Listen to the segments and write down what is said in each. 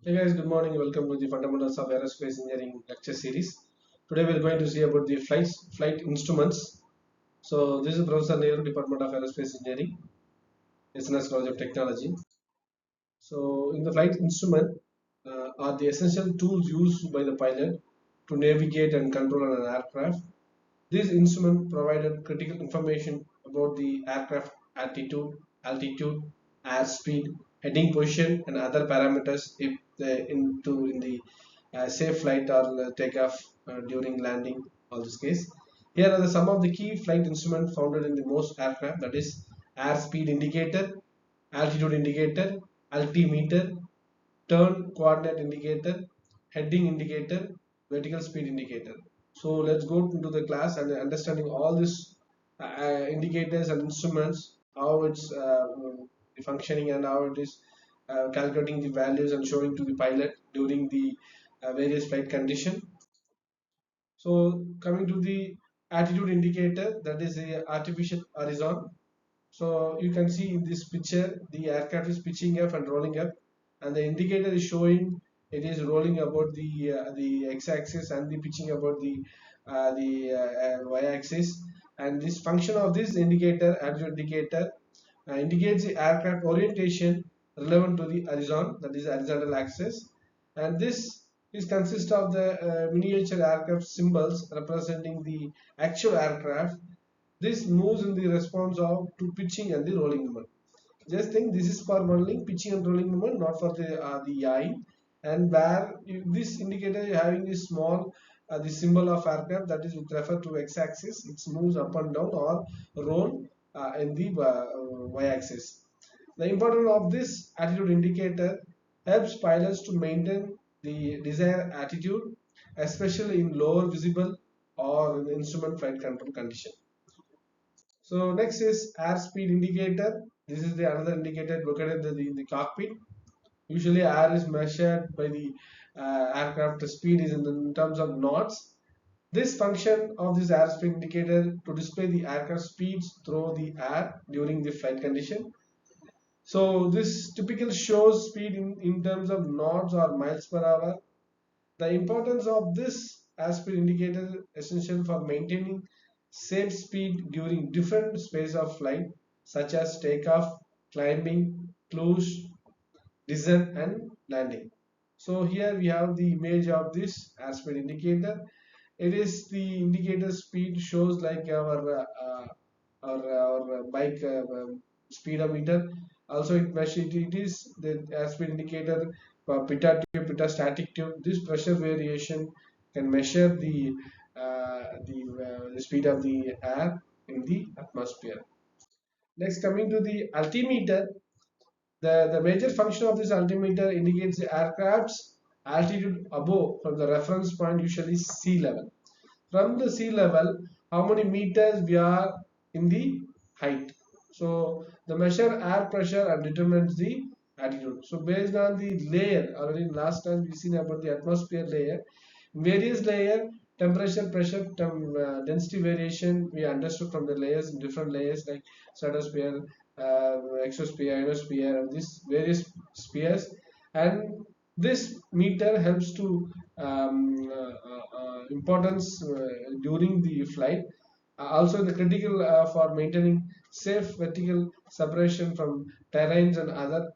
Hey guys, good morning. Welcome to the Fundamentals of Aerospace Engineering lecture series. Today we are going to see about the flight instruments. So this is Professor Nehru, Department of Aerospace Engineering, SNS College of Technology. So in the flight instrument are the essential tools used by the pilot to navigate and control an aircraft. This instrument provided critical information about the aircraft altitude, airspeed, heading position, and other parameters if in the safe flight or takeoff during landing. All this case. Here are some of the key flight instruments found in the most aircraft. That is airspeed indicator, altitude indicator, altimeter, turn coordinate indicator, heading indicator, vertical speed indicator. So let's go into the class and understanding all these indicators and instruments, how it's functioning and how it is calculating the values and showing to the pilot during the various flight condition. So coming to the attitude indicator, that is the artificial horizon. So you can see in this picture, the aircraft is pitching up and rolling up, and the indicator is showing it is rolling about the x-axis and the pitching about the y-axis. And this function of this indicator, attitude indicator, indicates the aircraft orientation relevant to the horizon, that is horizontal axis, and this is consist of the miniature aircraft symbols representing the actual aircraft. This moves in the response of to pitching and the rolling movement. Just think this is for only pitching and rolling movement, not for the eye. And where this indicator is having this small the symbol of aircraft, that is with refer to x-axis, it moves up and down or roll in the y-axis. The importance of this attitude indicator helps pilots to maintain the desired attitude, especially in lower visible or in instrument flight control condition. So next is airspeed indicator. This is the another indicator located in the cockpit. Usually air is measured by the aircraft speed is in terms of knots. This function of this airspeed indicator to display the aircraft speeds through the air during the flight condition. So this typical shows speed in terms of knots or miles per hour. The importance of this airspeed indicator is essential for maintaining safe speed during different phases of flight, such as takeoff, climbing, cruise, descent, and landing. So here we have the image of this airspeed indicator. It is the indicator speed shows like our bike speedometer. Also, it is the airspeed indicator for pitot tube, pitot-static tube. This pressure variation can measure the speed of the air in the atmosphere. Next, coming to the altimeter, the major function of this altimeter indicates the aircraft's altitude above from the reference point, usually sea level. From the sea level, how many meters we are in the height. So the measure air pressure and determines the altitude. So based on the layer, already last time we seen about the atmosphere layer, various layer, temperature, pressure, density variation we understood from the layers, different layers like stratosphere, exosphere, ionosphere, and these various spheres. And this meter helps to importance during the flight. Also, the critical for maintaining safe vertical separation from terrains and other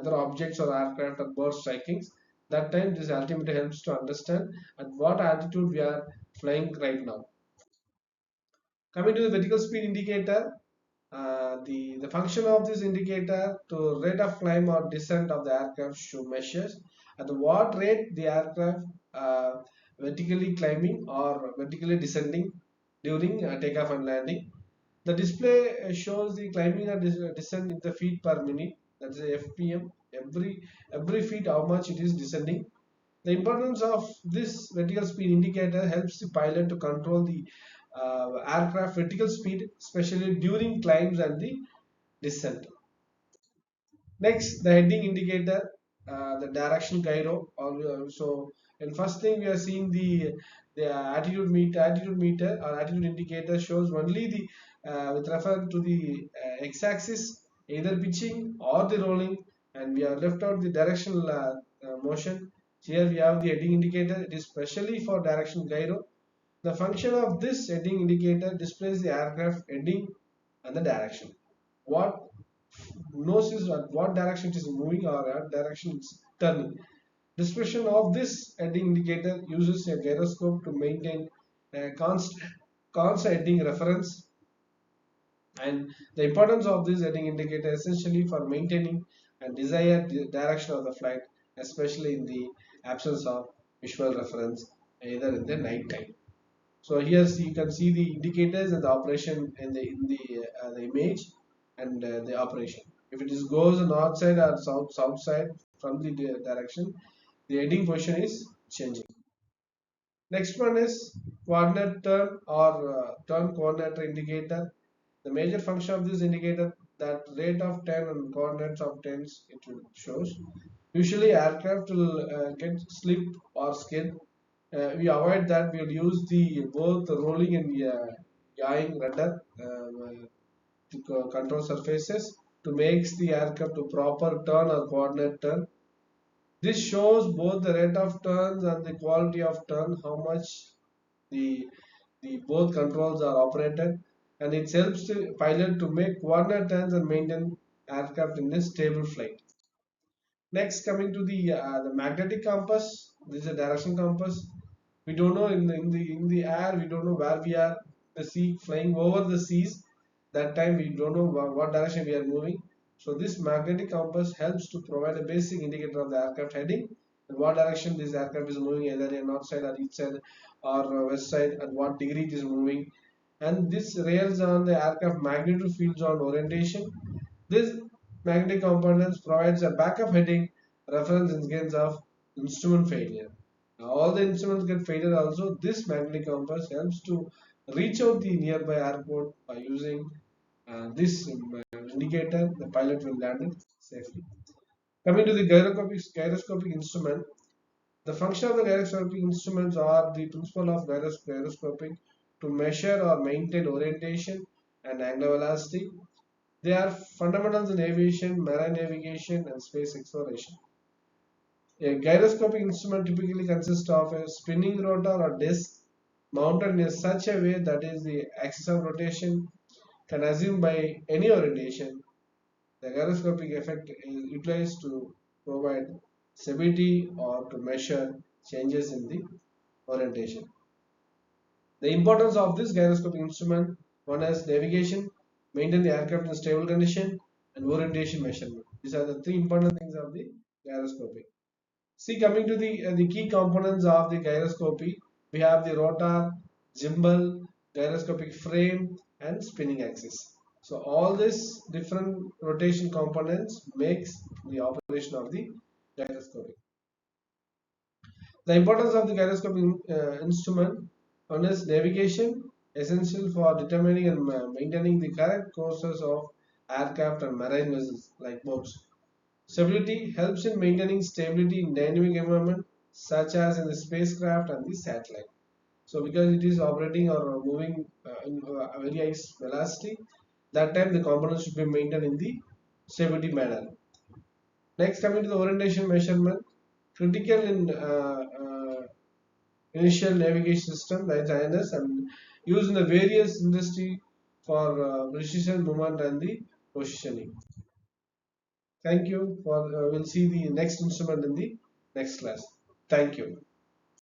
objects or aircraft or bird strikings. That time, this altimeter helps to understand at what altitude we are flying right now. Coming to the vertical speed indicator, the function of this indicator to rate of climb or descent of the aircraft show measures at what rate the aircraft vertically climbing or vertically descending during takeoff and landing. The display shows the climbing or descent in the feet per minute. That's a FPM. Every feet how much it is descending. The importance of this vertical speed indicator helps the pilot to control the aircraft vertical speed, especially during climbs and the descent. Next, the heading indicator, the direction gyro. So, and first thing we are seeing the attitude meter or attitude indicator shows only the with refer to the x-axis, either pitching or the rolling. and we have left out the directional motion. Here we have the heading indicator. It is specially for direction gyro. The function of this heading indicator displays the aircraft heading and the direction. What knows is what direction it is moving or what direction it's turning. Description of this heading indicator uses a gyroscope to maintain a constant heading reference, and the importance of this heading indicator essentially for maintaining and desired direction of the flight, especially in the absence of visual reference either in the night time. So here you can see the indicators and the operation in the image and the operation. If it is goes north side or south side from the direction, the heading position is changing. Next one is coordinate turn or turn coordinate indicator. The major function of this indicator that rate of turn and coordinates of turns it will shows. Usually aircraft will get slip or skid. We avoid that. We will use the both the rolling and yawing rudder to control surfaces to make the aircraft to proper turn or coordinate turn. This shows both the rate of turns and the quality of turn, how much the both controls are operated, and it helps the pilot to make coordinate turns and maintain aircraft in a stable flight. Next, coming to the magnetic compass. This is a direction compass. We don't know in the air. We don't know where we are. The sea flying over the seas. That time we don't know what direction we are moving. So this magnetic compass helps to provide a basic indicator of the aircraft heading and what direction this aircraft is moving, either in north side or east side or west side, and what degree it is moving. And this relies on the aircraft magnitude fields on orientation. This magnetic components provides a backup heading reference in case of instrument failure. Now, all the instruments get failure also. This magnetic compass helps to reach out the nearby airport by using this indicator. The pilot will land it safely. Coming to the gyroscopic instrument, the function of the gyroscopic instruments are the principle of gyroscoping to measure or maintain orientation and angular velocity. They are fundamentals in aviation, marine navigation, and space exploration. A gyroscopic instrument typically consists of a spinning rotor or disc mounted in such a way that is the axis of rotation can assume by any orientation. The gyroscopic effect is utilized to provide stability or to measure changes in the orientation. The importance of this gyroscopic instrument: one is navigation, maintain the aircraft in stable condition, and orientation measurement. These are the three important things of the gyroscopy. See, coming to the key components of the gyroscopy, we have the rotor, gimbal, gyroscopic frame, and spinning axis. So all these different rotation components makes the operation of the gyroscopy. The importance of the gyroscopic instrument: one is navigation, essential for determining and maintaining the correct courses of aircraft and marine vessels like boats. Stability helps in maintaining stability in dynamic environment such as in the spacecraft and the satellite. So because it is operating or moving in a very high velocity, that time the components should be maintained in the stability manner. Next, coming to the orientation measurement, critical in initial navigation system, that is INS, and used in the various industry for precision movement and the positioning. Thank you for we'll see the next instrument in the next class. Thank you.